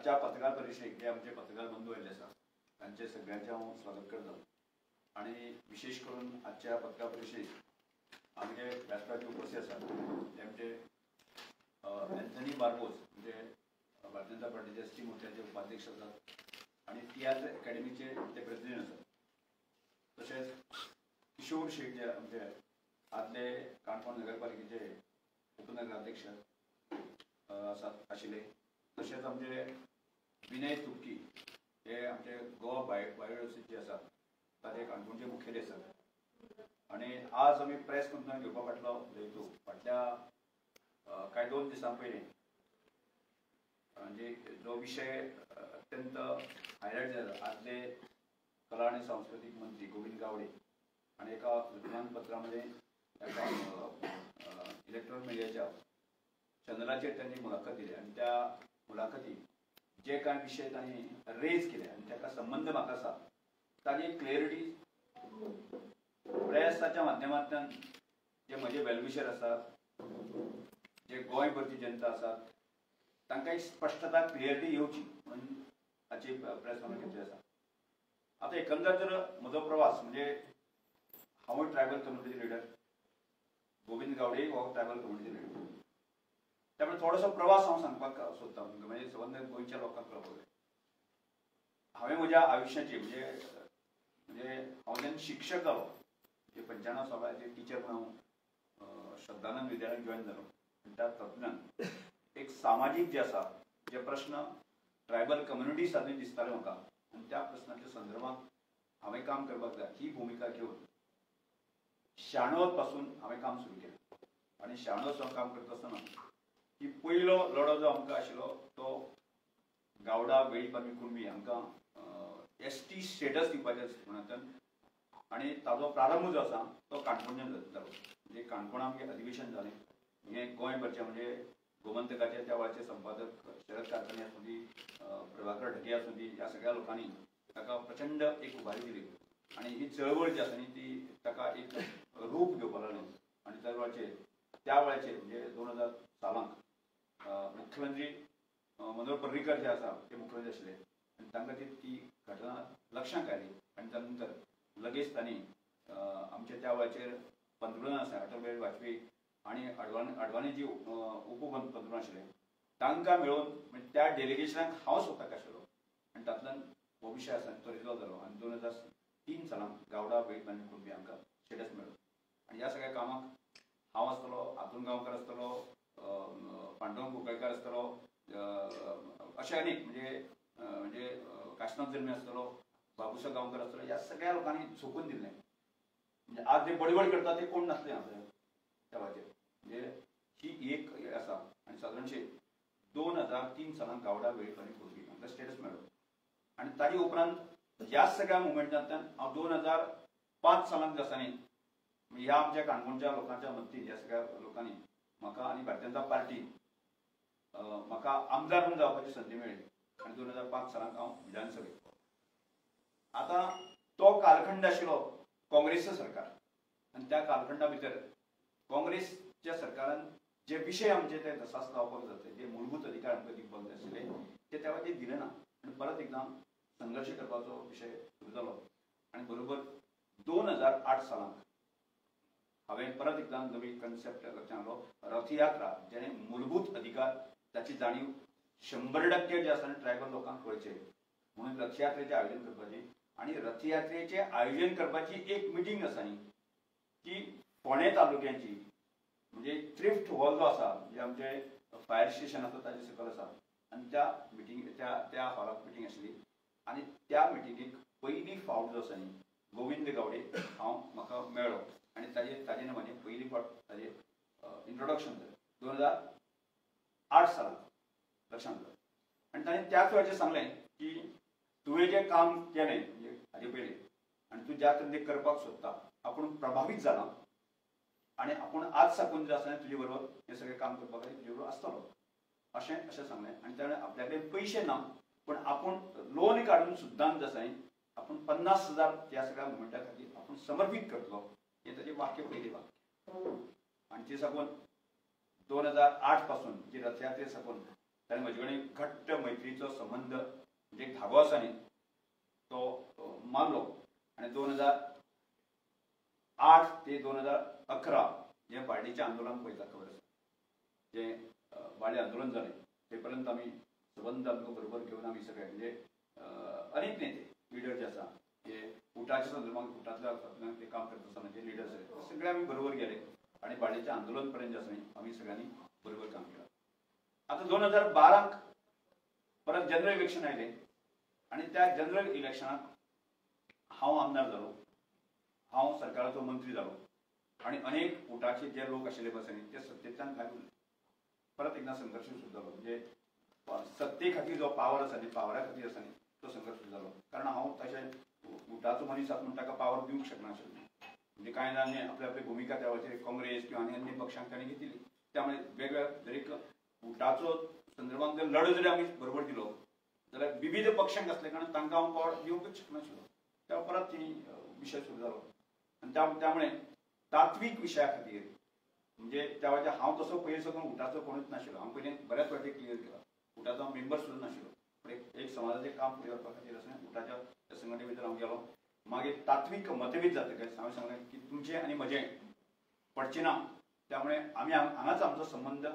आजच्या पत्रकार परिषदेक जे आमचे पत्रकार बंधू आयिल्ले आसा तांचे सगळ्यांचे हांव स्वागत करता आणि विशेष करून आजच्या पत्रकार परिषदेक आमचे व्यासपीठाचेर उपस्थित आसात ते आमचे एंथनी बार्बोस म्हणजे भारतीय जनता पार्टीचे एसटी मोर्चाचे उपाध्यक्ष आसात आणि तियात्र अकॅडमीचे ते प्रेसिडेंट आसात तशेंच किशोर शेख जे आमचे आदले काणकोण नगरपालिकेचे उपनगराध्यक्ष आसात आशिल्ले तशेंच आमचे विनय तुपकी हे आमचे गोवा बायोडायवर्सिटी आसा ताचे काणकोणचे मुखेली आसात आणि आज आमी प्रेस कॉन्फरन्स घेवपा फाटल्या कांय 2 दिसां पयलीं म्हणजे जो विषय अत्यंत हायलायट जाला आदले कला आणि सांस्कृतिक मंत्री गोविंद गावडे आणि एका वर्तमानपत्रामध्ये एका इलेक्ट्रॉनिक मिडियाच्या चॅनलाचेर त्यांनी मुलाखत दिली आणि त्या मुलाखतीत जे कांय विशय तांणी रेज केले आणि ताका संबंध म्हाका आसा तांणी क्लियरिटी प्रेसाच्या माध्यमांतल्यान जे म्हजे वेलविशर आसात जे गोंय भरची जनता आसात तांकां एक स्पश्टता क्लियरिटी येवची म्हणून हाची प्रेस कॉन्फरन्स घेतली आसा. आतां एकंदर जर म्हजो प्रवास म्हणजे हांव tribal community leader Govind Gawade हो ट्रायबल कम्युनिटी लिडर त्यामुळे थोडोसो प्रवास हांव सांगपाक सोदता म्हणजे संबंद गोंयच्या लोकांक कळपाक जाय. हांवें म्हज्या आयुश्याची म्हणजे हांव जेन्ना शिक्षक जालो 95 सालाचेर टिचर म्हणून हांव श्रद्धानंद विद्यालयात जॉयन जालो त्या तातूंतल्यान एक सामाजीक जे आसा जे प्रश्न ट्रायबल कम्युनिटी सारके दिसताले म्हाका आनी त्या प्रश्नाच्या संदर्भात हांवें काम करपाक जाय ही भुमिका घेवन 96 पासून हांवें काम सुरू केलें आनी 96 काम करता आसतना की पयलो लढो जो आमकां आशिल्लो तो गावडा वेळीपानी कुणबी हांकां एसटी स्टेटस दिवपाचें म्हणून आनी ताजो प्रारंभ जो आसा तो काणकोणच्यान जालो म्हणजे काणकोणा आमचें अधिवेशन जालें हें गोंयभरचें म्हणजे गोमंतकाचे त्या वेळाचे संपादक शरद कारखाने आसूं दी प्रभाकर ढगे आसूं दी ह्या सगळ्या लोकांनी ताका प्रचंड एक उभारी दिली आनी ही चळवळ जी आसा न्ही ती ताका एक रूप घेवपाक लागलें आनी त्या वेळाचेर म्हणजे 2000 सालांत मुख्यमंत्री मनोहर पर्रीकर जे आसा ते मुख्यमंत्री आशिल्ले आनी तांकां ती घटना लक्षांत आयली आनी त्या नंतर लगेच तांणी आमच्या त्या वेळाचेर पंतप्रधान आसा अटल बिहारी वाजपेयी आनी अडवाणी जी उपपंतप्रधान आशिल्ले तांकां मेळोवन म्हणजे त्या डेलिगेशनाक हांव स्वताक आशिल्लो आनी तातूंतल्यान हो विशय आसा तो रिजॉल्व जालो आनी 2003 सालांत गावडा वेळीपानी कुणबी हांकां स्टेटस मेळ्ळो आनी ह्या सगळ्या कामाक हांव आसतलो हातून गांवकार आसतलो पांडुरंग कुंकळकार आसतलो अशे अनेक म्हणजे काशनाथ जल्मी आसतलो बाबूसा गांवकर आसतलो ह्या सगळ्या लोकांनी झोकून दिल्लें म्हणजे आज जे बडबड करता ते कोण नासले हांव त्या वेळाचेर म्हणजे ही एक आसा आनी सादारणशे 2003 सालांत गावडा वेळीपानी कुणबी हांकां स्टेटस मेळ्ळो आनी ताजे उपरांत ह्या सगळ्या मुवमेंटांतल्यान हांव 2005 सालांत आसतना ह्या आमच्या काणकोणच्या लोकांच्या मदतीन ह्या सगळ्या लोकांनी म्हाका आनी भारतीय जनता पार्टी म्हाका आमदार म्हणून जावपाची संदी मेळ्ळी आनी 2005 सालांत हांव विधानसभेक आतां तो कालखंड आशिल्लो काँग्रेसचो सरकार आनी त्या कालखंडा भितर काँग्रेसच्या सरकारान जे विशय आमचे ते दसास लावपाक जाता जे मूलभूत अधिकार आमकां दिवपाक जाय आशिल्ले ते त्या वेळाचेर दिले ना आनी परत एकदां संघर्श करपाचो विशय सुरू जालो आनी बरोबर 2008 सालांत हांवें परत एकदां नवी कन्सेप्ट लक्षांत हाडलो रथयात्रा जेणे मूलभूत अधिकार ताची जाणीव 100% जे आसा ट्रायबल लोकांक कळचे म्हणून रथयात्रेचें आयोजन करपाचें आनी रथयात्रेचें आयोजन करपाची एक मिटींग आसा न्ही ती फोंडे तालुक्याची म्हणजे थ्रिफ्ट हॉल जो आसा जे आमचे फायर स्टेशन आसा ताचे सकयल आसा आनी त्या मिटींग त्या हॉलाक मिटींग आशिल्ली आनी त्या मिटींगेक पयली फावट जो आसा न्ही गोविंद गावडे म्हाका मेळ्ळो आनी ताजे नांवांनी पयली फावट ताजें इंट्रोडक्शन जालें 2008 सालांत लक्षांत जालें आनी ताणें त्याच वेळाचेर सांगलें की तुवें जें काम केलें म्हणजे हाजे पयलीं आनी तूं ज्या तरेन करपाक सोदता आपूण प्रभावीत जाला आनी आपूण आज साकून जे आसा तुजे बरोबर हें सगळें काम करपा खातीर तुजे बरोबर आसतलो अशें सांगलें आनी ताणें आपल्या कडेन पयशे ना पूण आपूण लोन काडून सुद्दां जे आसा आपूण 50,000 ह्या सगळ्या मुवमेंटा खातीर आपूण समर्पीत करतलो हें ताजें वाक्य पयलें वाक्य आनी ते साकून 2008 पासून जी रथयात्रे साकून ताणें म्हजे कडेन घट्ट मैत्रीचो संबंध म्हणजे धागो आसा न्ही तो मारलो आणि 2008 ते 2011 जे बाळ्ळीचें आंदोलन पळयता खबर आसा जे बाळ्ळी आंदोलन जालें ते पर्यंत आमी संबंध आमकां बरोबर घेवन आमी सगळे म्हणजे अनेक नेते लिडर जे आसा जे उठाच्या संदर्भात उठांतल्या ते काम करता आसतना जे लिडर्स आहेत सगळे आमी बरोबर गेले आणि बाळ्ळीचें आंदोलन पर्यंत जे आसा न्ही आमी सगळ्यांनी बरोबर काम केलं. आता 2012 परत जनरल इलेक्शन आयलें आणि त्या जनरल इलेक्शनाक हांव आमदार जालो, हांव सरकाराचो मंत्री जालो आणि अनेक उठाचे जे लोक आशिल्ले बसनी ते सत्तेंतल्यान भायर उरले. परत एकदा संघर्श सुरू जालो म्हणजे सत्ते खातीर जो पावर आसा न्ही पावरा खातीर आसा न्ही तो संघर्श सुरू जालो. कारण हांव तशें उठाचो मनीस आसा म्हणून ताका पावर दिवंक शकनाशिल्लो. म्हणजे कांय जाणांनी आपली आपली भुमिका त्या वेळाचेर काँग्रेस किंवा आनी अन्य पक्षांक तांणी घेतली. त्यामुळे वेगवेगळ्या दरेक उठाचो संदर्भात जर लढो जरी आमी बरोबर दिलो जाल्यार विविध पक्षांक आसले कारण तांकां हांव पावर दिवंकच शकनाशिल्लो. त्या परत ती विशय सुरू जालो आनी त्यामुळे तात्वीक विशया खातीर म्हणजे त्या वेळाचेर हांव तसो पयलीं साकून उठाचो कोणूच नाशिल्लो. हांव पयलीं बऱ्याच फावटी क्लियर केला उठाचो हांव मेंबर सुद्दां नाशिल्लो. पण एक समाजाचें काम फुडें व्हरपा खातीर आसा उठाच्या संघटने भितर हांव गेलो. मागीर तात्वीक मतभेद जातकच हांवें सांगलें की तुमचें आनी म्हजें पडचें ना त्यामुळे आमी हांगाच आमचो संबंध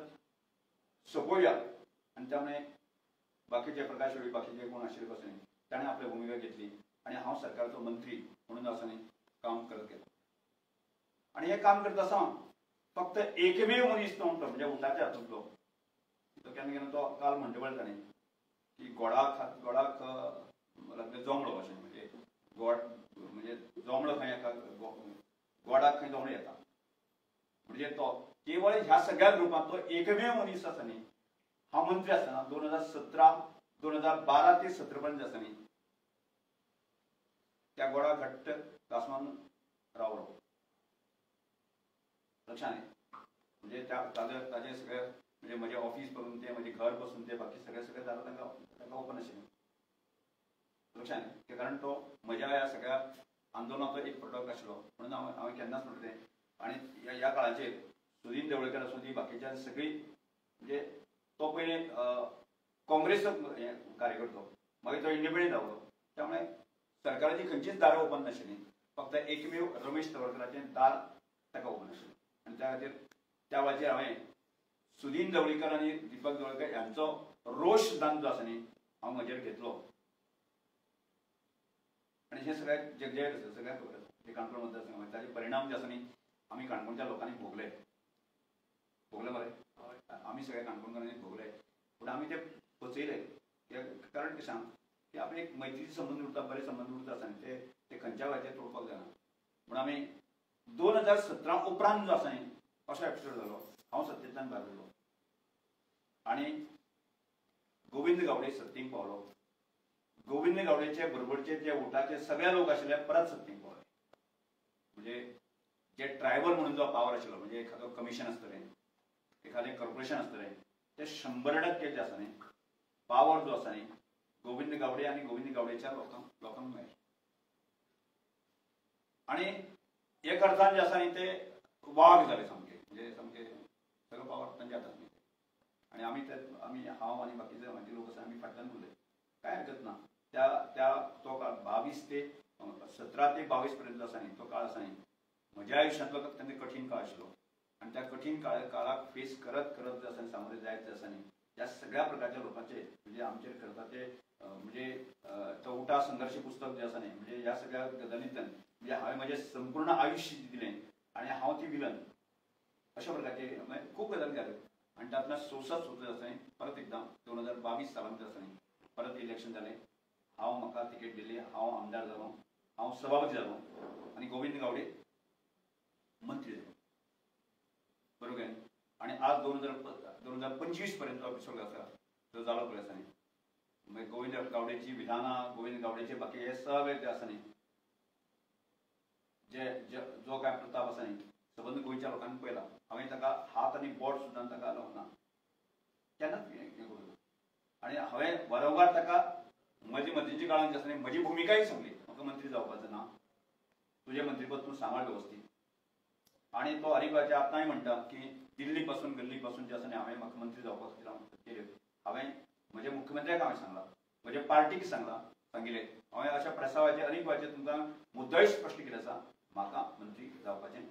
सोंपोवया आनी त्यामुळे बाकीचे प्रकाश होळी बाकीचे कोण आशिल्ले बसले ताणें आपली भुमिका घेतली आणि हांव सरकाराचो मंत्री म्हणून आसा न्ही काम करत गेलो. आणि हे काम करता आसतना फक्त एकमेव मनीस तो म्हणजे उठाच्या हातूंतलो तो केन्ना केन्ना तो काल म्हणटा पळय ताणें की गोडाक जोमळो अशें म्हणजे गोड म्हणजे जोमळो खंय एका गोडाक खंय जोमळो येता म्हणजे तो केवळ ह्या सगळ्या ग्रुपांत तो एकमेव मनीस आसा न्ही. हांव मंत्री आसतना 2012 ते 17 पर्यंत आसा न्ही त्या गोडा घट्ट कासमान रावलो लक्षांत म्हणजे ताजे सगळे म्हणजे म्हजे ऑफिस पासून ते म्हजे घर पासून ते बाकी सगळे दारां तांकां ओपन आशिल्लें लक्षांत कारण तो म्हज्या ह्या सगळ्या आंदोलनाचो एक प्रोडक्ट आशिल्लो म्हणून हांवें केन्नाच म्हणलें आनी ह्या काळाचेर सुदीन देवळकर आसूं ती बाकीच्या सगळीं म्हणजे तो पयलीं काँग्रेसचो कार्यकर्तो मागीर तो इंडिपेंडंट जालो त्यामुळे सरकाराची खंयचीच दारां ओपन नाशिल्लीं फक्त एकमेव रमेश तवडकराचें दार ताका ओपन आशिल्लें आनी त्या खातीर त्या वेळाचेर हांवें सुदीन ढवळीकर आनी दिपक ढवळीकर हांचो रोश सिद्धांत जो आसा न्ही हांव म्हजेर घेतलो आनी हे सगळ्याक जगजाहीर आसा सगळ्याक खबर आसा ते काणकोण मतदारसंघात ताचे परिणाम जे आसा न्ही आमी काणकोणच्या लोकांनी भोगले मरे आमी सगळ्या काणकोणकारांनी भोगले पूण आमी ते पचयले कारण कितें सांग की आपले एक मैत्रीचे संबंद उरता बरे संबंद उरता आसा न्ही ते खंयच्या वेळाचेर तोडपाक जायना म्हूण आमी 2017 उपरांत जो आसा न्ही असो एपिसोड जालो हांव सत्तेंतल्यान भायर गेलो आनी गोविंद गावडे सत्तेक पावलो. गोविंद गावडेचे बरोबरचे जे उठाचे सगळे लोक आशिल्ले परत सत्तेक पावले म्हणजे जे ट्रायबल म्हणून जो पावर आशिल्लो म्हणजे एखादो कमिशन आसतलें एखादें कॉर्पोरेशन आसतलें ते 100% जे आसा न्ही पावर जो आसा न्ही गोविंद गावडे आनी गोविंद गावडेच्या लोकांक मेळ्ळें आनी एक अर्थान जे आसा न्ही ते वाग जाले सामके म्हणजे सामके सगळो पावर तांच्या हातांत आनी आमी हांव आनी बाकीचे म्हाजे लोक आसा आमी फाटल्यान उरले कांय हरकत ना. त्या तो काळ 22 ते 17 ते 22 पर्यंत आसा न्ही तो काळ आसा न्ही म्हज्या आयुश्यांतलो तेन्ना कठीण काळ आशिल्लो आनी त्या कठीण काळाक फेस करत जे आसा न्ही सामोरे जायत जे आसा न्ही ह्या सगळ्या प्रकारच्या लोकांचे म्हणजे आमचेर करता ते म्हणजे तो उठा संघर्श पुस्तक जे आसा न्ही म्हणजे ह्या सगळ्या गजालींतल्यान म्हणजे हांवें म्हजें संपूर्ण आयुश्य दिलें आनी हांव ती विलन अशा प्रकारचे खूब गजाली जाल्यो आनी तातूंतल्यान 66 सुद्दां जे आसा न्ही परत एकदां 2022 सालांत जे आसा न्ही परत इलेक्शन जालें हांव म्हाका तिकेट दिली हांव आमदार जालो हांव सभापती जालो आनी गोविंद गावडे मंत्री जालो बरोबर आनी आज 2025 पर्यंत एपिसोड आसा जो जालो पळय आसा न्ही मागीर गोविंद गावडेची विधानां गोविंद गावडेचे बाकी हे सगळे जे आसा न्ही जो काय प्रताप आसा न्ही संबंद गोंयच्या लोकांनी पळयला हांवें ताका हात आनी बोट सुद्दां ताका लावंक ना केन्नाच हें करूं आनी हांवें वारंवार ताका म्हजी मदींच्या काळांत जे आसा न्ही म्हजी भुमिकाय सांगली म्हाका मंत्री जावपाचें ना तुजें मंत्रीपद तूं सांबाळ वेवस्थीत आनी तो हरिभाचे आतांय म्हणटा की दिल्ली पासून गल्ली पासून जे आसा न्ही हांवें म्हाका मंत्री जावपा खातीर हांवें म्हजे मुख्यमंत्र्याक हांवें सांगलां म्हणजे पार्टीक सांगिल्लें हांवें अशा प्रस्तावाचेर अनेक वेळाचेर तुमकां मुद्दय स्पश्ट केलें आसा म्हाका मंत्री जावपाचें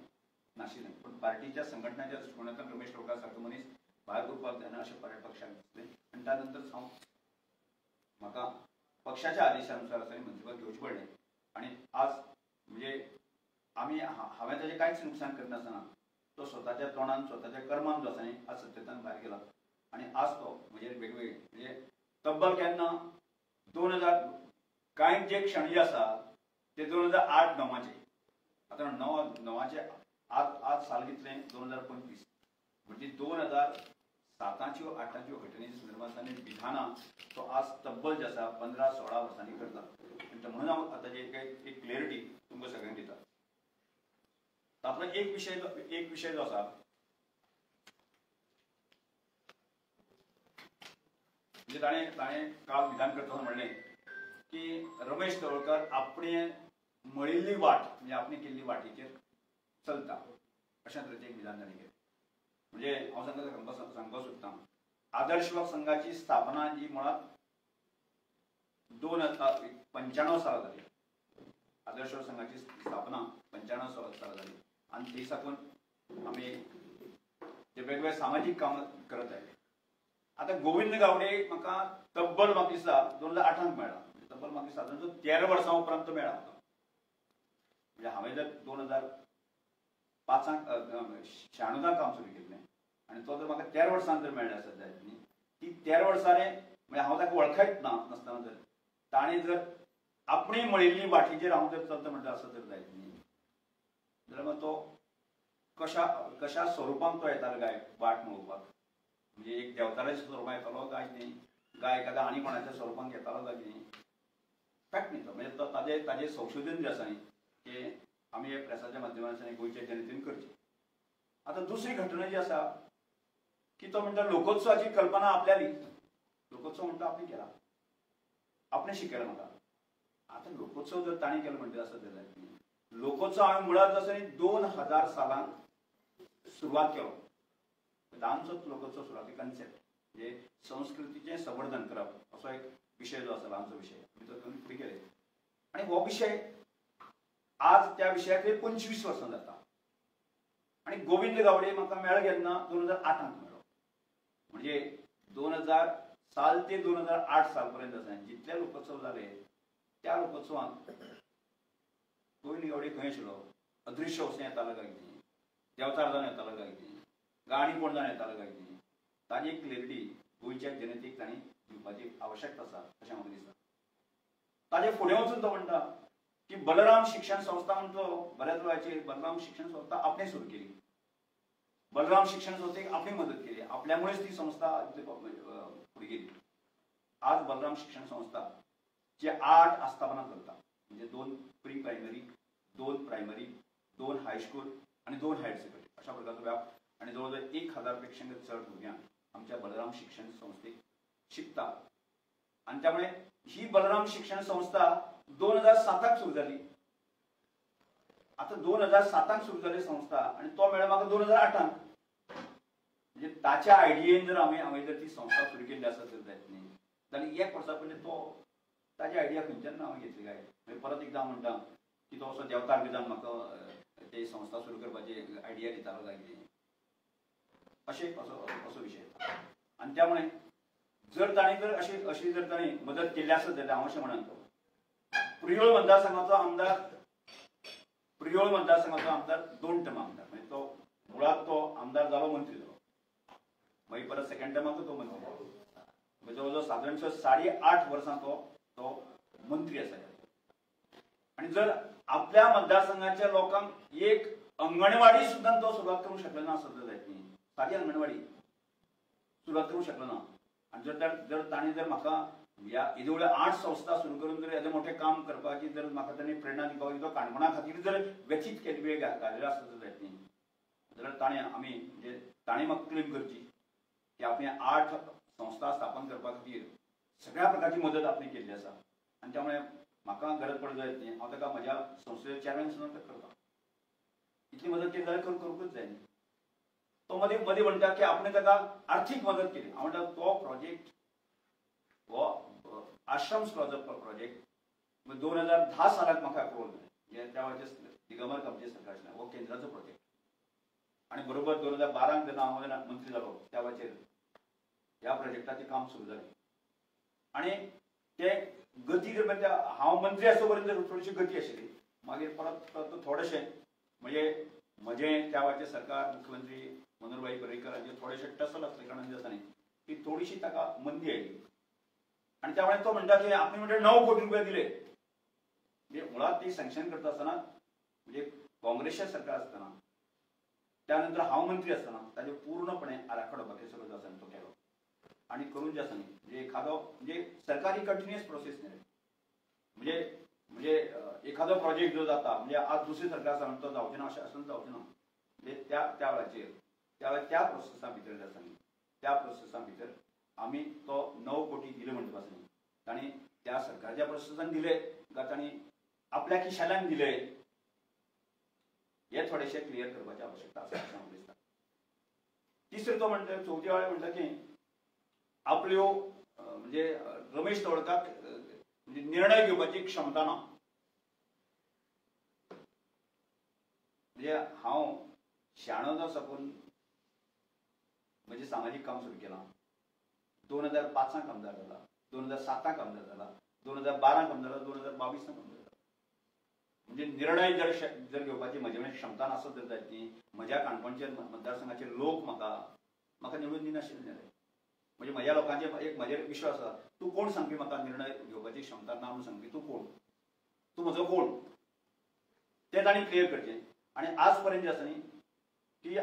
नाशिल्लें पण पार्टीच्या संघटनाच्या दृश्टिकोनांतल्यान रमेश रोडकार सारको मनीस भायर उरपाक जायना अशें पक्षाक दिसलें आनी त्या नंतर म्हाका पक्षाच्या आदेशानुसार मंत्रीपद घेवचें पडलें आनी आज म्हणजे हांवें ताचें कांयच नुकसान करनासतना तो स्वताच्या तोंडान स्वताच्या कर्मान जो आसा न्ही आज सत्यतान भायर गेला आनी आज तो म्हणजे वेगवेगळे म्हणजे तब्बल केन्ना 2000 कांय जे क्षण जे आसा ते 2008-9चे आतां 9चे आज साल कितलें 2025 म्हणजे 2007च्यो 8च्यो घटनेच्या संदर्भात आनी विधानां तो आज तब्बल जे आसा 15-16 वर्सांनी करता आनी म्हणून हांव आतां एक क्लियरिटी तुमकां सगळ्यांक दिता तातूंतलो एक विशय जो आसा म्हणजे ताणें काल विधान करतना म्हणलें की रमेश तवळकर आपणे मळिल्ली वाट म्हणजे आपणे केल्ली वाटेचेर चलता अशा तरेचें एक विधान ताणें केलें म्हणजे हांव सांगपाक सोदतां आदर्श युवक संघाची स्थापना जी मुळात 95 साला जाली आदर्श युवक संघाची स्थापना 95 साला जाली आनी थंय साकून आमी ते वेगवेगळे सामाजीक कामां करत आयले आतां गोविंद गावडे म्हाका तब्बल म्हाका दिसता 2008 मेळ्ळा तब्बल म्हाका दिसता 13 वर्सां उपरांत मेळ्ळा म्हाका म्हणजे हांवें जर 2005 काम सुरू केल्लें आनी तो जर म्हाका 13 वर्सां जर मेळ्ळें आसत जायत न्ही ती 13 वर्सांनी म्हणजे हांव ताका वळखयत नासतना जर ताणें जर आपणी मळिल्ली वाटेचेर हांव जर चलता म्हणटा आसत जर जायत न्ही जाल्यार मागीर तो कशा स्वरुपान तो येतालो गाय वाट मळोवपाक म्हणजे एक देवताराच्या स्वरुपान येतालो गाय न्ही गाय एखाद्या आनी कोणाच्या स्वरुपान येतालो गाय न्ही फॅक्ट न्ही तो म्हणजे तो ताजें संशोधन जें आसा न्ही तें आमी हे प्रेसाच्या माध्यमांतल्यान गोंयच्या जनतेन करचें आतां दुसरी घटना जी आसा की तो म्हणटा लोकोत्सवाची कल्पना आपल्याली लोकोत्सव म्हणटा आपणे केला आपणे शिकयला म्हाका आतां लोकोत्सव जर ताणें केलो म्हणटा आसत जाल्यार लोकोत्सव हांवें मुळात जसो 2000 सालांत सुरवात केलो ल्हानसोच लोकोत्सव सुरवाती कन्सेप्ट म्हणजे संस्कृतीचें संवर्धन करप असो एक विशय जो आसा ल्हानसो विशय भितर फुडें केले आनी हो विशय आज त्या विशयाक 25 वर्सां जाता आनी गोविंद गावडे म्हाका मेळ्ळो केन्ना 2008 मेळ्ळो म्हणजे 2000 साल ते 2008 साल पर्यंत आसा जितले लोकोत्सव जाले त्या लोकोत्सवांत गोविंद गावडे खंय आशिल्लो अदृश्य वचून येतालो काय कितें देवतार जावन येतालो काय कितें गाणी कोण जावन येतालो काय कितें ताजी एक क्लियरिटी गोंयच्या जनतेक तांणी दिवपाची आवश्यकता आसा अशें म्हाका दिसता ताजे फुडें वचून तो म्हणटा की बलराम शिक्षण संस्था म्हणटो बऱ्याच वेळाचेर बलराम शिक्षण संस्था आपणे सुरू केली बलराम शिक्षण संस्थेक आपणी मदत केली आपल्यामुळेच ती संस्था फुडें गेली आज बलराम शिक्षण संस्था जे 8 आस्थापना करता म्हणजे 2 प्री प्रायमरी 2 प्रायमरी 2 हायस्कूल आणि 2 हायर सेकंडरी अशा प्रकारचो व्याप आणि जवळजवळ 1000 पेक्षा चड भुरग्यांक आमच्या बलराम शिक्षण संस्थेक शिकता आणि त्यामुळे ही बलराम शिक्षण संस्था 2007 सुरू जाली आता 2007 सुरू जाली संस्था आणि तो मेळ्ळो म्हाका 2008 म्हणजे ताच्या आयडियेन जर हांवें जर ती संस्था सुरू केल्ली आसत जायत न्ही जाल्यार 1 वर्सा पयलीं तो ताजी आयडिया खंयच्यान हांवें घेतली काय परत एकदां म्हणटा की तो असो देवतार बी जावन म्हाका ते संस्था सुरू करपाची आयडिया दितालो काय कितें अशें असो विशय आनी त्यामुळे जर ताणें जर अशी जर ताणें मदत केल्ली आसत जाल्यार हांव अशें म्हणन प्रियोळ मतदारसंघाचो आमदार 2 टर्म आमदार म्हणजे तो मुळात तो आमदार जालो मंत्री जालो मागीर परत सेकंड टर्माक तो मंत्री जालो जवळजवळ सादारणशे 8.5 वर्सां तो मंत्री आसा आणि जर आपल्या मतदारसंघाच्या लोकांक एक अंगणवाडी सुद्दां तो सुरवात करूंक शकलो ना आसत जायत न्ही सादी अंगणवाडी सुरवात करूंक शकलो ना आणि जर ताणें जर म्हाका ह्या इदोळे 8 संस्था सुरू करून जर येदे मोठे काम करपाची जर म्हाका ताणें प्रेरणा दिवपाक तो काणकोणा खातीर जर व्यतीत केली वेळ घालेलो आसत जायत न्ही जाल्यार ताणें आमी म्हणजे ताणें म्हाका क्लेम करची की आपणे 8 संस्था स्थापन करपा खातीर सगळ्या प्रकारची मदत आपणे केल्ली आसा आनी त्यामुळे म्हाका गरज पडत जायत न्ही हांव ताका म्हज्या संस्थेचो चॅरमॅन सुद्दां करता इतली मदत केली जाल्यार करूंकच जाय न्ही तो मदीं म्हणटा की आपणे ताका आर्थीक मदत केली हांव म्हणटा तो प्रोजेक्ट हो आश्रम्स प्रोजेक्ट 2010 सालाक म्हाका अप्रूवल मेळ्ळें. त्या वेळाचेर दिगंबर कामचे सरकार आशिल्लें, हो केंद्राचो प्रोजेक्ट. आणि बरोबर 2012 जेन्ना हांव मंत्री जालो त्या वेळाचेर ह्या प्रोजेक्टाचें काम सुरू जालें. आणि ते गती जर हांव मंत्री आसतो पर्यंत थोडीशी गती आशिल्ली. मागीर परत थोडेशें म्हणजे म्हजें त्या वेळाचें सरकार मुख्यमंत्री मनोहरभाई पर्रीकर हांचे थोडेशे टसल आसले कारणान दिसतानी की थोडीशी ताका मंदी आयली. आणि त्या वेळार तो म्हणटा की आपणे म्हणजे 9 कोटी रुपया दिले. म्हणजे मुळात ती सँक्शन करता आसतना म्हणजे काँग्रेसचें सरकार आसतना त्यानंतर हांव मंत्री आसतना ताजे पूर्णपणे आराखडो बाकी सगळो जो आसा तो केलो. आणि करून जे आसा न्ही म्हणजे एखादो म्हणजे सरकारी कंटिन्युअस प्रोसेस न्ही. म्हणजे एखादो प्रोजेक्ट जो जाता म्हणजे आज दुसरी सरकार आसा तो जावचें ना अशें आसून जावचें ना. म्हणजे त्या वेळाचेर त्या प्रोसेसा भितर जे आसा न्ही त्या प्रोसेसा भितर आमी तो 9 कोटी दिले म्हणटा आसा न्ही तांणी त्या सरकारच्या प्रोसेसान दिले काय तांणी आपल्या खिशाल्यान दिले हे थोडेशे क्लियर करपाची आवश्यकता आसा अशें म्हाका दिसता. तिसरो तो म्हणटा चवथी वेळार म्हणटा की आपल्यो म्हणजे रमेश तवडकाक म्हणजे निर्णय घेवपाची क्षमता ना. म्हणजे हांव शाणो जो साकून म्हणजे सामाजीक काम सुरू केलां. 2005 आमदार जाला, 2007 आमदार जाला, 2012 आमदार जाला, 2022 आमदार जाला. म्हणजे निर्णय जर घेवपाची म्हजे कडेन क्षमता नासत जर जायत न्ही म्हज्या काणकोणचे मतदारसंघाचे लोक म्हाका निवडून दिनाशिल्ले. म्हणजे म्हज्या लोकांचे एक म्हजेर विश्वास आसा. तूं कोण सांगपी म्हाका निर्णय घेवपाची क्षमता ना म्हणून सांगपी तूं कोण, तूं म्हजो कोण तें तांणी क्लियर करचें. आणि आज पर्यंत जे आसा न्ही की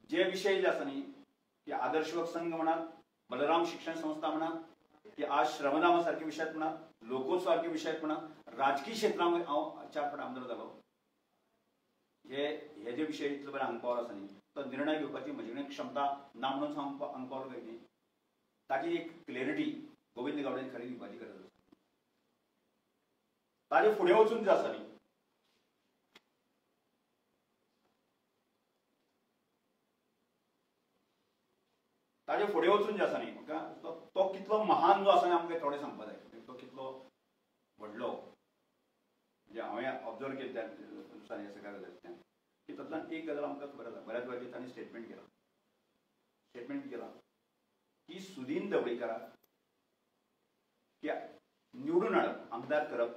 जे विशय जे आसा न्ही की आदर्शवक संघ म्हणात, बलराम शिक्षण संस्था म्हणात की आज श्रमदामा सारखे विशय म्हणात, लोकोत्सव सारखे विशय म्हणात, राजकीय क्षेत्रांत हांव 4 फावट आमदार जालो. हे जे विशय इतलो बरें आंगपावर आसा न्ही तो निर्णय घेवपाची म्हजे कडेन क्षमता ना म्हणून हांव आंगपावर करची. ताची एक क्लियरिटी गोविंद गावडेन खरी दिवपाची गरज आसा. ताजे फुडें वचून जे आसा न्ही ताजे फुडें वचून जे आसा न्ही म्हाका तो कितलो महान जो आसा आमकां थोडें सांगपाक जाय. तो कितलो व्हडलो म्हणजे हांवें ऑब्जर्व केलें त्या दिसांनी हे सगळ्या गजालींतल्यान की तातूंतल्यान एक गजाल आमकां खबर आसा. बऱ्याच वेळाचेर तांणी स्टेटमेंट केला की सुदीन ढवळीकाराक की निवडून हाडप, आमदार करप,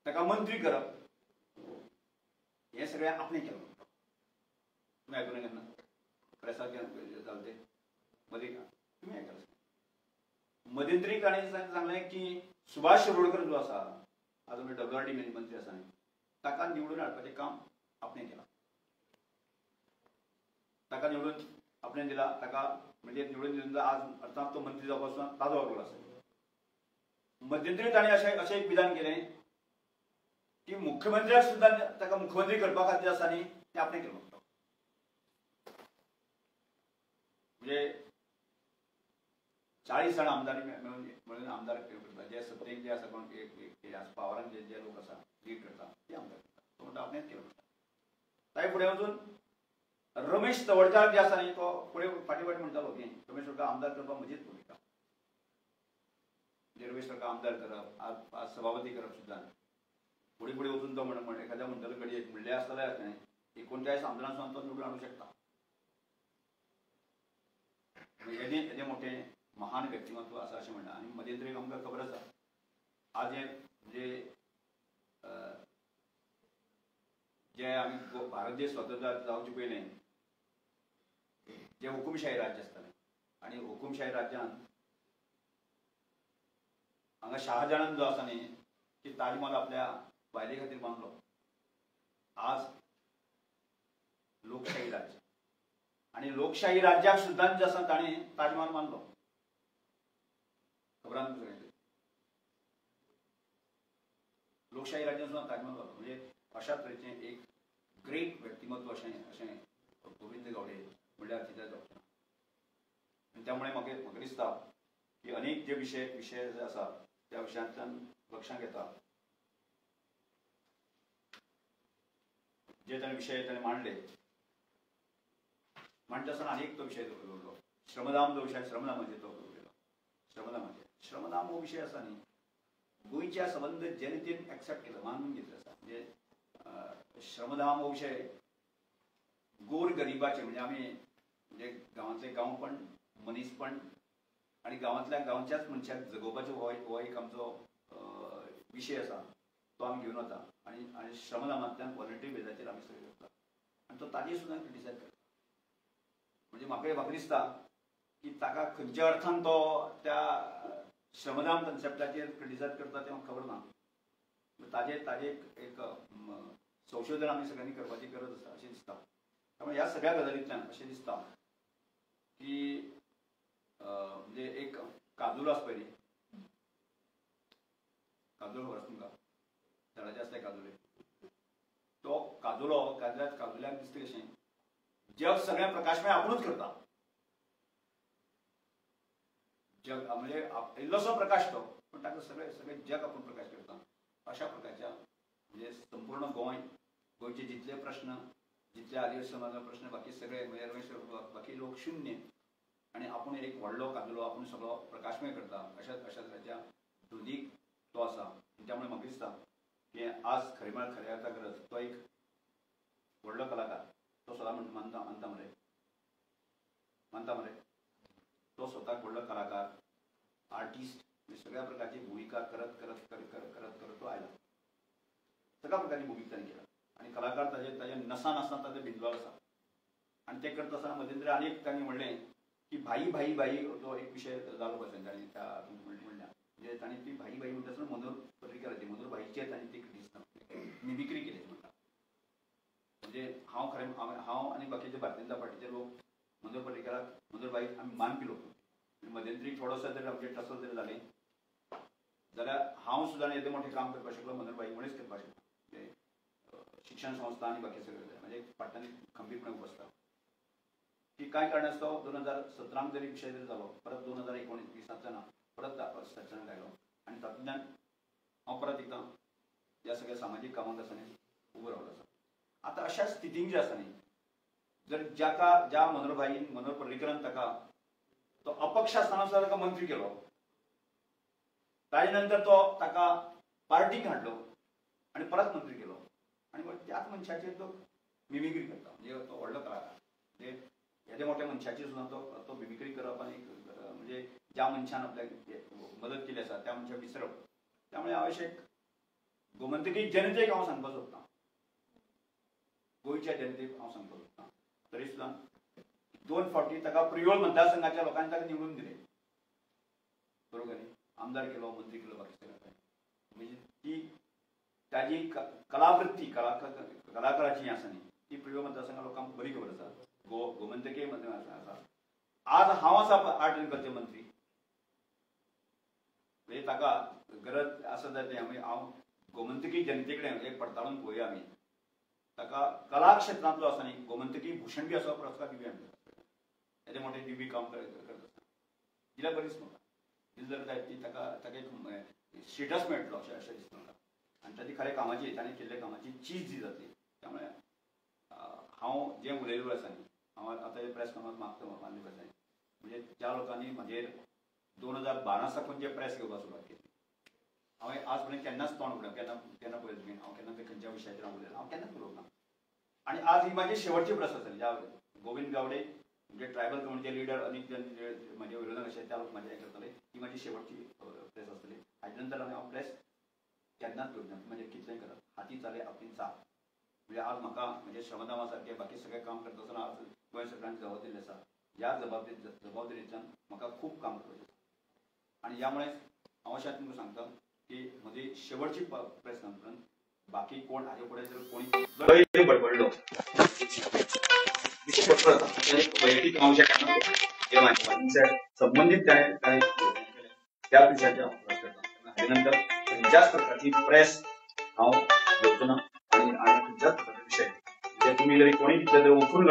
ताका मंत्री करप हें सगळें आपणें केलें. तुमी आयकून केन्ना प्रेसाक जालें तें मदीं तुमी आयकलां. मध्यंतरी ताणें सांगलें की सुभाष शिरोडकर जो आसा आज आमी WRD मंत्री आसा न्ही ताका निवडून हाडपाचें काम आपणें केलां. ताका निवडून आपणें दिला. ताका म्हणजे निवडून दिवन आज अर्थात तो मंत्री जावपासून ताजो रोल आसा. मध्यंतरी ताणें अशें एक विधान केलें की मुख्यमंत्र्याक सुद्दां ताका मुख्यमंत्री करपा खातीर आसा न्ही तें आपणें केलें. म्हणजे 40 जाण आमदारी मेळून आमदार करता जे सत्तेक जे आसा कोण पावरान जे लोक आसा लीड करता ते आमदार करता. तो म्हणटा आपणेंच केलो. ताचे फुडें वचून रमेश तवडकार जे आसा न्ही तो फुडें फाटी म्हणटालो की रमेश तवडकार आमदार करपाक म्हजीच भुमिका. म्हणजे रमेश तवडकार आमदार करप आज सभापती करप सुद्दां फुडें वचून तो एखाद्या म्हणटालो घडये म्हणलें आसतलें 39 आमदारांसून तो निवडून हाडूंक शकता. हेजें मोठें महान व्यक्तिमत्व आसा अशें म्हणटा. आनी मध्यंतरी आमकां खबर आसा आज म्हणजे जे आमी भारत देश स्वतंत्र जावचे पयलें जे हुकुमशाही राज्य आसतालें आनी हुकुमशाही राज्यांत हांगा शाहजहानान जो आसा न्ही की ताजमहल आपल्या बायले खातीर बांदलो. आज लोकशाही राज्य आणि लोकशाही राज्याक सुद्दां जे आसा ताणें ताजमहल बांदलो. खबरान लोकशाही राज्यान सुद्दां ताजमहल बांदलो. म्हणजे अशा तरेचें एक ग्रेट व्यक्तिमत्व अशें गोविंद गावडे म्हणल्यार कितें जावचें ना. आनी त्यामुळे म्हाका दिसता की अनेक जे विशय जे आसा त्या विशयांतल्यान लक्षांत येता जे ताणें विशय ताणें मांडले म्हणटा आसतना आनीक तो विशय दवरलो. श्रमदाम जो विशय श्रमदामाचेर तो दवरलेलो. श्रमदामाचेर श्रमदान हो विषय असा न्ही, गोयच्या संबंध जनतेन एक्सेप्ट केलं, मानून घेतलं आसा. म्हणजे श्रमदान हो विषय गोर गरिबाचे, म्हणजे आम्ही म्हणजे गांवांतले गांवपण, मनीसपण आणि गांवच्याच मनशाक जगोवपाचो हो एक आमचो विषय आसा, तो आमी घेवन वता. आणि श्रमदानांतल्यान वॉलंटरी बेजाचेर आमी सगळे करता आनी तो ताजेर सुद्दां क्रिटिसायज करता. म्हणजे म्हाका दिसता की ताका खंयच्या अर्थान तो त्या श्रमदान कन्सेप्टाचेर क्रिटिसायज करता तें म्हाका खबर ना. ताजे एक संशोधन आमी सगळ्यांनी करपाची गरज आसा अशें दिसता. त्यामुळे ह्या सगळ्या गजालींतल्यान अशें दिसता की म्हणजे एक काजुलो आसा पळय न्ही, काजुलो खबर आसा तुमकां, झाडाचे आसता काजुले, तो काजुल्याक दिसता कशें जग सगळें प्रकाशमय आपुणूच करता. जग म्हणजे इल्लोसो प्रकाश तो, पण ताका सगळें जग आपूण प्रकाश करता. अशा प्रकारच्या म्हणजे संपूर्ण गोंयचे जितले प्रश्न, जितले आदिवासी समाजाचे प्रश्न, बाकी सगळे बाकी लोक शुन्य, आणि आपूण एक व्हडलो काजुलो आपूण सगळो प्रकाशमय करता. अशा तरेच्या धुनीक तो आसा. त्यामुळे म्हाका दिसता की आज खरें म्हळ्यार खऱ्या अर्थान गरज तो एक व्हडलो कलाकार, तो सदां मानता मरे तो स्वताक व्हडलो कलाकार, आर्टिस्ट, सगळ्या प्रकारची भुमिका करत तो आयला. सगळ्या प्रकारची भुमिका ताणें केला आणि कलाकार ताजे नसा ताजे भिजलो आसा. आणि ते करता आसतना मध्यंतरी आनीक तांणी म्हणलें की भाई तो एक विशय जालो पळय तांणी त्या म्हणल्या, म्हणजे तांणी ती भाई म्हणटा आसतना मनोहर पर्रीकराची, मनोहर भाईचेर तांणी ती मिमिक्री केली म्हणटा. म्हणजे हांव आनी बाकीचे भारतीय जनता पार्टीचे लोक मनोहर पर्रीकराक, मनोहर भाईक आमी मानपी लोक. मध्यंतरी थोडोसो जर आमचे टसल जर जालें जाल्यार हांव सुद्दां येदें मोठें काम करपाक शकलो, मनोहर भाई मुळेच करपाक शकलो. म्हणजे शिक्षण संस्था आनी बाकी सगळें म्हणजे फाटल्यान खंबीरपणे उबो आसता की कांय कारणास्तव 2017 जरी विशय जर जालो, परत 2019 परत सत्संगाक आयलो आनी तातूंतल्यान हांव परत एकदां ह्या सगळ्या सामाजीक कामाक आसा न्ही उबो रावलो आसा. आतां अशा स्थितीन जे आसा न्ही, जर ज्या मनोहर पर्रीकरान ताका तो अपक्ष आसतना सुद्दां ताका मंत्री केलो, ताजे नंतर तो ताका पार्टीक हाडलो आनी परत मंत्री केलो, आनी त्याच मनशाचेर तो मिमिक्री करता. म्हणजे तो व्हडलो कलाकार, म्हणजे येदे मोठ्या मनशाचेर सुद्दां तो मिमिक्री करप आनी म्हणजे ज्या मनशान आपल्याक मदत केली आसा त्या मनशाक विसरप. त्यामुळे हांव अशें गोमंतकी जनतेक हांव सांगपाक सोदतां, गोंयच्या जनतेक हांव सांगपाक सोदतां, तरी सुद्दां 2 फावटी ताका प्रियोळ मतदारसंघाच्या लोकांनी ताका निवडून दिले, बरोबर न्ही, आमदार केलो, मंत्री केलो, बाकी सगळें. म्हणजे ती ताजी कलावृत्ती कलाकाराची आसा न्ही, ती प्रियोळ मतदारसंघा लोकांक बरी खबर आसा. गोमंतकी आसा. आज हांव आसा आर्ट आनी कल्चर मंत्री, म्हणजे ताका गरज आसा जाल्यार हांव गोमंतकी जनते कडेन एक पडताळून पळोवया आमी, ताका कला क्षेत्रांतलो आसा न्ही गोमंतकी भूषण बी असो पुरस्कार दिवया आमी. येदे मोठे दिव्य काम करत आसा दिल्यार बरीच म्हाका दिली जाल्यार ती ताका एक स्टेटस मेळटलो अशें दिसता म्हाका. आनी ताची खऱ्या कामाची ताणें केल्ल्या कामाची चीज जी जातली. त्यामुळे हांव जें उलयल्लो आसा न्ही, हांव आतां प्रेस कॉन्फरन्स मागता म्हणजे ज्या लोकांनी म्हाजेर 2012 साकून जे प्रेस घेवपाक सुरवात केली, हांवें आज पर्यंत केन्नाच तोंड उगडप केन्ना पळयत बीन हांव केन्ना खंयच्या विशयाचेर हांव उलयलां, हांव केन्नाच उलोवंक ना. आनी आज ही म्हाजी शेवटची प्रेस आसतली. ज्या गोविंद गावडे म्हणजे ट्रायबल कम्युनिटी लिडर अनेक जण म्हाजे विरोधाक अशें त्या लोक म्हाजे हें करतले, ही म्हाजी शेवटची प्रेस आसतली. हाजे नंतर हांव प्रेस केन्नाच करना. म्हणजे कितलेंय करप, हाती चाले आपली चाल. म्हणजे आज म्हाका म्हणजे श्रमदाना सारके बाकी सगळें काम करता आसतना आज गोंय सरकारान जबाबदारी आसा. ह्या जबाबदारींतल्यान म्हाका खूब काम करपाचें आसा. आनी ह्या मुळेच हांव अशें तुमकां सांगता की म्हजी शेवटची प्रेस कॉन्फरन्स, बाकी कोण हाजे फुडें जर कोणी बडबडलो वैयक्तीक संबंधित त्या विशयाचे हांव प्रेस करता. हाजे नंतर खंयच्याच प्रकारची प्रेस हांव घेवचो ना. आनी खंयच्याच प्रकारचे विशय जे तुमी जरी कोणी जर वचून